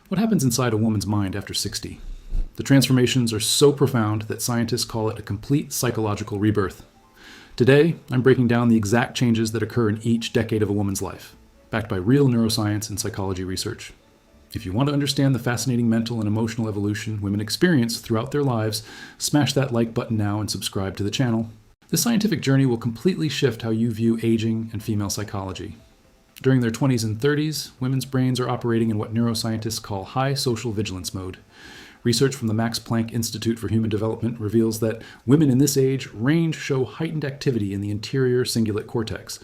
What happens inside a woman's mind after 60? The transformations are so profound that scientists call it a complete psychological rebirth. Today, I'm breaking down the exact changes that occur in each decade of a woman's life, backed by real neuroscience and psychology research. If you want to understand the fascinating mental and emotional evolution women experience throughout their lives, smash that like button now and subscribe to the channel. This scientific journey will completely shift how you view aging and female psychology. During their 20s and 30s, women's brains are operating in what neuroscientists call high social vigilance mode. Research from the Max Planck Institute for Human Development reveals that women in this age range show heightened activity in the anterior cingulate cortex,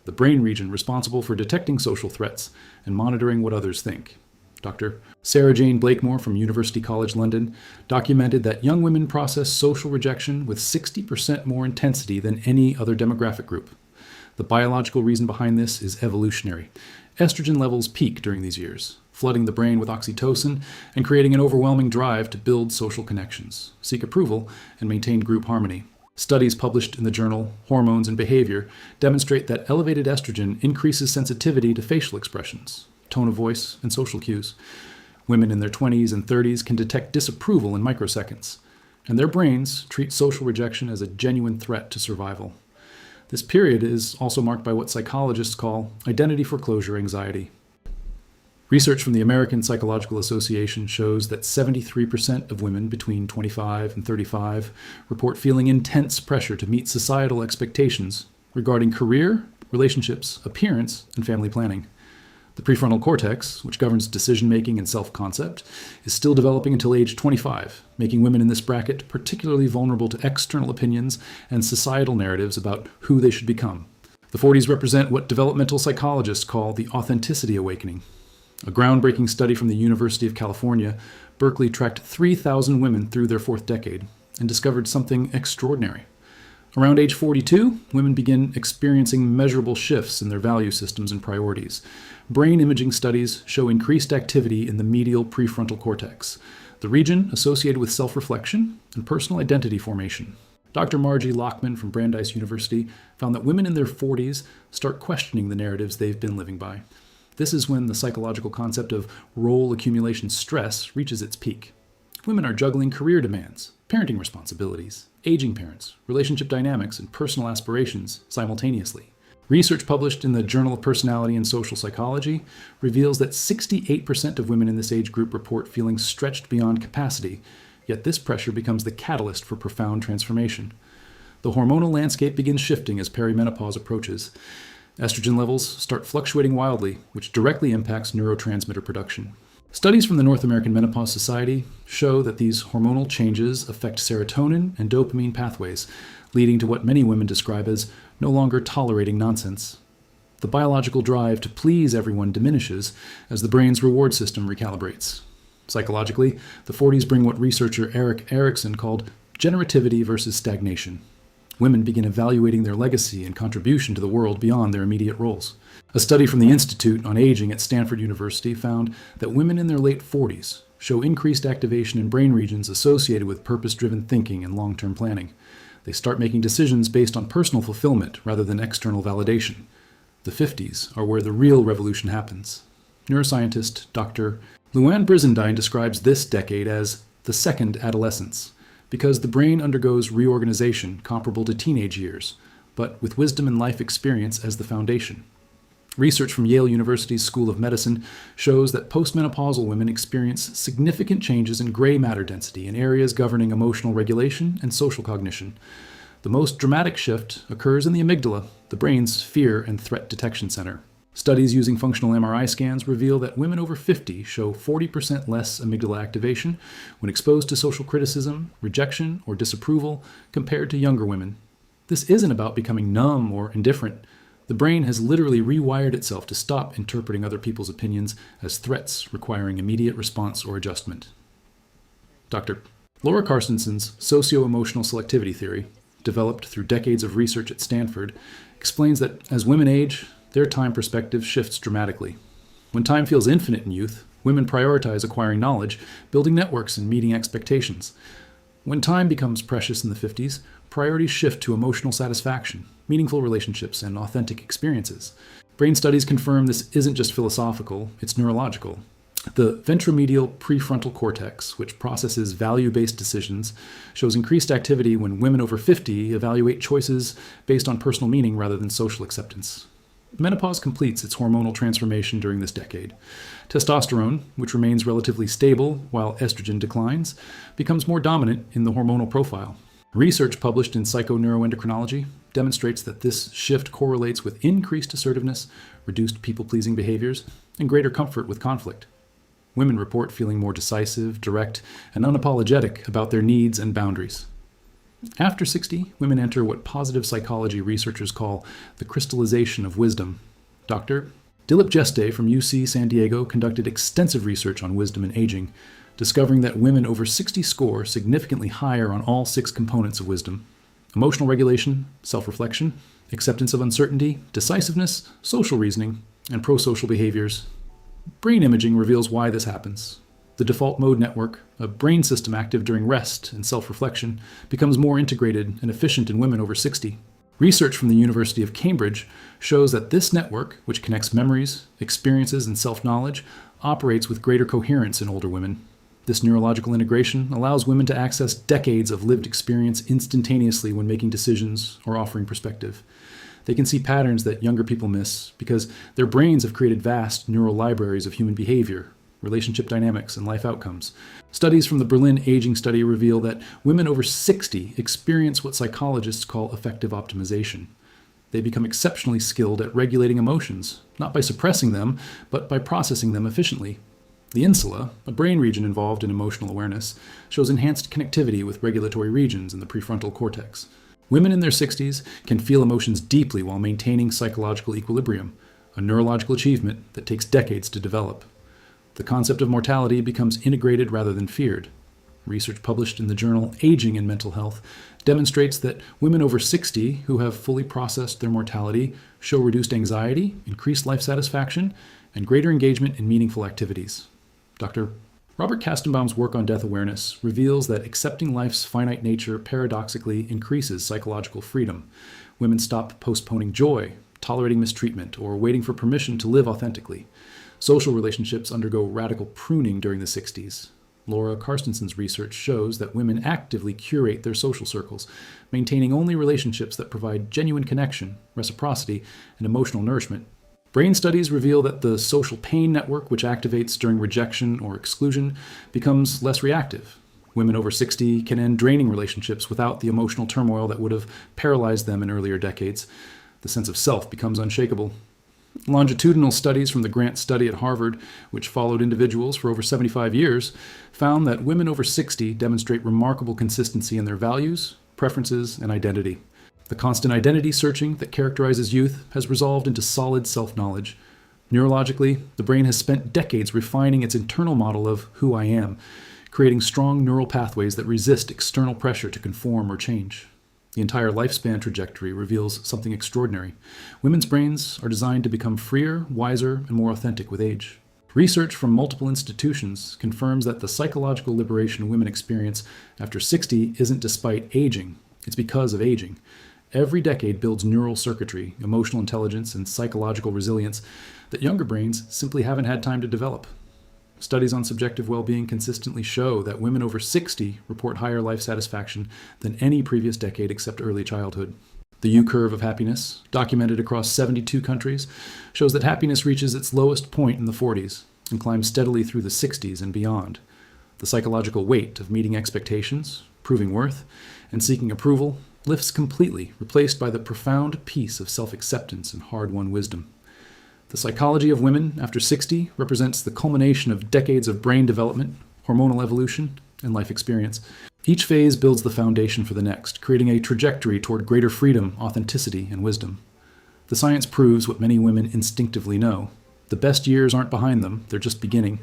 the brain region responsible for detecting social threats and monitoring what others think. Dr. Sarah Jane Blakemore from University College London documented that young women process social rejection with 60% more intensity than any other demographic group. The biological reason behind this is evolutionary. Estrogen levels peak during these years, flooding the brain with oxytocin and creating an overwhelming drive to build social connections, seek approval, and maintain group harmony. Studies published in the journal Hormones and Behavior demonstrate that elevated estrogen increases sensitivity to facial expressions, tone of voice, and social cues. Women in their 20s and 30s can detect disapproval in microseconds, and their brains treat social rejection as a genuine threat to survival. This period is also marked by what psychologists call identity foreclosure anxiety. Research from the American Psychological Association shows that 73% of women between 25 and 35 report feeling intense pressure to meet societal expectations regarding career, relationships, appearance, and family planning. The prefrontal cortex, which governs decision-making and self-concept, is still developing until age 25, making women in this bracket particularly vulnerable to external opinions and societal narratives about who they should become. The 40s represent what developmental psychologists call the authenticity awakening. A groundbreaking study from the University of California, Berkeley tracked 3,000 women through their fourth decade and discovered something extraordinary. Around age 42, women begin experiencing measurable shifts in their value systems and priorities. Brain imaging studies show increased activity in the medial prefrontal cortex, the region associated with self-reflection and personal identity formation. Dr. Margie Lockman from Brandeis University found that women in their 40s start questioning the narratives they've been living by. This is when the psychological concept of role accumulation stress reaches its peak. Women are juggling career demands, parenting responsibilities, aging parents, relationship dynamics, and personal aspirations simultaneously. Research published in the Journal of Personality and Social Psychology reveals that 68% of women in this age group report feeling stretched beyond capacity, yet this pressure becomes the catalyst for profound transformation. The hormonal landscape begins shifting as perimenopause approaches. Estrogen levels start fluctuating wildly, which directly impacts neurotransmitter production. Studies from the North American Menopause Society show that these hormonal changes affect serotonin and dopamine pathways, leading to what many women describe as no longer tolerating nonsense. The biological drive to please everyone diminishes as the brain's reward system recalibrates. Psychologically, the 40s bring what researcher Erik Erikson called generativity versus stagnation. Women begin evaluating their legacy and contribution to the world beyond their immediate roles. A study from the Institute on Aging at Stanford University found that women in their late 40s show increased activation in brain regions associated with purpose-driven thinking and long-term planning. They start making decisions based on personal fulfillment rather than external validation. The 50s are where the real revolution happens. Neuroscientist Dr. Louann Brizendine describes this decade as the second adolescence, because the brain undergoes reorganization comparable to teenage years, but with wisdom and life experience as the foundation. Research from Yale University's School of Medicine shows that postmenopausal women experience significant changes in gray matter density in areas governing emotional regulation and social cognition. The most dramatic shift occurs in the amygdala, the brain's fear and threat detection center. Studies using functional MRI scans reveal that women over 50 show 40% less amygdala activation when exposed to social criticism, rejection, or disapproval compared to younger women. This isn't about becoming numb or indifferent. The brain has literally rewired itself to stop interpreting other people's opinions as threats requiring immediate response or adjustment. Dr. Laura Carstenson's socio-emotional selectivity theory, developed through decades of research at Stanford, explains that as women age, their time perspective shifts dramatically. When time feels infinite in youth, women prioritize acquiring knowledge, building networks, and meeting expectations. When time becomes precious in the 50s, priorities shift to emotional satisfaction, meaningful relationships, and authentic experiences. Brain studies confirm this isn't just philosophical, it's neurological. The ventromedial prefrontal cortex, which processes value-based decisions, shows increased activity when women over 50 evaluate choices based on personal meaning rather than social acceptance. Menopause completes its hormonal transformation during this decade. Testosterone, which remains relatively stable while estrogen declines, becomes more dominant in the hormonal profile. Research published in Psychoneuroendocrinology demonstrates that this shift correlates with increased assertiveness, reduced people-pleasing behaviors, and greater comfort with conflict. Women report feeling more decisive, direct, and unapologetic about their needs and boundaries. After 60, women enter what positive psychology researchers call the crystallization of wisdom. Dr. Dilip Jeste from UC San Diego conducted extensive research on wisdom and aging, discovering that women over 60 score significantly higher on all 6 components of wisdom: emotional regulation, self-reflection, acceptance of uncertainty, decisiveness, social reasoning, and pro-social behaviors. Brain imaging reveals why this happens. The default mode network, a brain system active during rest and self-reflection, becomes more integrated and efficient in women over 60. Research from the University of Cambridge shows that this network, which connects memories, experiences, and self-knowledge, operates with greater coherence in older women. This neurological integration allows women to access decades of lived experience instantaneously when making decisions or offering perspective. They can see patterns that younger people miss because their brains have created vast neural libraries of human behavior, relationship dynamics, and life outcomes. Studies from the Berlin Aging Study reveal that women over 60 experience what psychologists call affective optimization. They become exceptionally skilled at regulating emotions, not by suppressing them, but by processing them efficiently. The insula, a brain region involved in emotional awareness, shows enhanced connectivity with regulatory regions in the prefrontal cortex. Women in their 60s can feel emotions deeply while maintaining psychological equilibrium, a neurological achievement that takes decades to develop. The concept of mortality becomes integrated rather than feared. Research published in the journal Aging and Mental Health demonstrates that women over 60 who have fully processed their mortality show reduced anxiety, increased life satisfaction, and greater engagement in meaningful activities. Dr. Robert Kastenbaum's work on death awareness reveals that accepting life's finite nature paradoxically increases psychological freedom. Women stop postponing joy, tolerating mistreatment, or waiting for permission to live authentically. Social relationships undergo radical pruning during the 60s. Laura Carstenson's research shows that women actively curate their social circles, maintaining only relationships that provide genuine connection, reciprocity, and emotional nourishment. Brain studies reveal that the social pain network, which activates during rejection or exclusion, becomes less reactive. Women over 60 can end draining relationships without the emotional turmoil that would have paralyzed them in earlier decades. The sense of self becomes unshakable. Longitudinal studies from the Grant Study at Harvard, which followed individuals for over 75 years, found that women over 60 demonstrate remarkable consistency in their values, preferences, and identity. The constant identity searching that characterizes youth has resolved into solid self-knowledge. Neurologically, the brain has spent decades refining its internal model of who I am, creating strong neural pathways that resist external pressure to conform or change. The entire lifespan trajectory reveals something extraordinary. Women's brains are designed to become freer, wiser, and more authentic with age. Research from multiple institutions confirms that the psychological liberation women experience after 60 isn't despite aging, it's because of aging. Every decade builds neural circuitry, emotional intelligence, and psychological resilience that younger brains simply haven't had time to develop. Studies on subjective well-being consistently show that women over 60 report higher life satisfaction than any previous decade except early childhood. The U-curve of happiness, documented across 72 countries, shows that happiness reaches its lowest point in the 40s and climbs steadily through the 60s and beyond. The psychological weight of meeting expectations, proving worth, and seeking approval lifts completely, replaced by the profound peace of self-acceptance and hard-won wisdom. The psychology of women after 60 represents the culmination of decades of brain development, hormonal evolution, and life experience. Each phase builds the foundation for the next, creating a trajectory toward greater freedom, authenticity, and wisdom. The science proves what many women instinctively know. The best years aren't behind them, they're just beginning.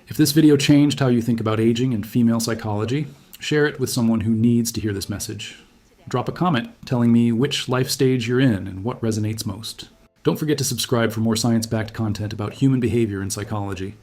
If this video changed how you think about aging and female psychology, share it with someone who needs to hear this message. Drop a comment telling me which life stage you're in and what resonates most. Don't forget to subscribe for more science-backed content about human behavior and psychology.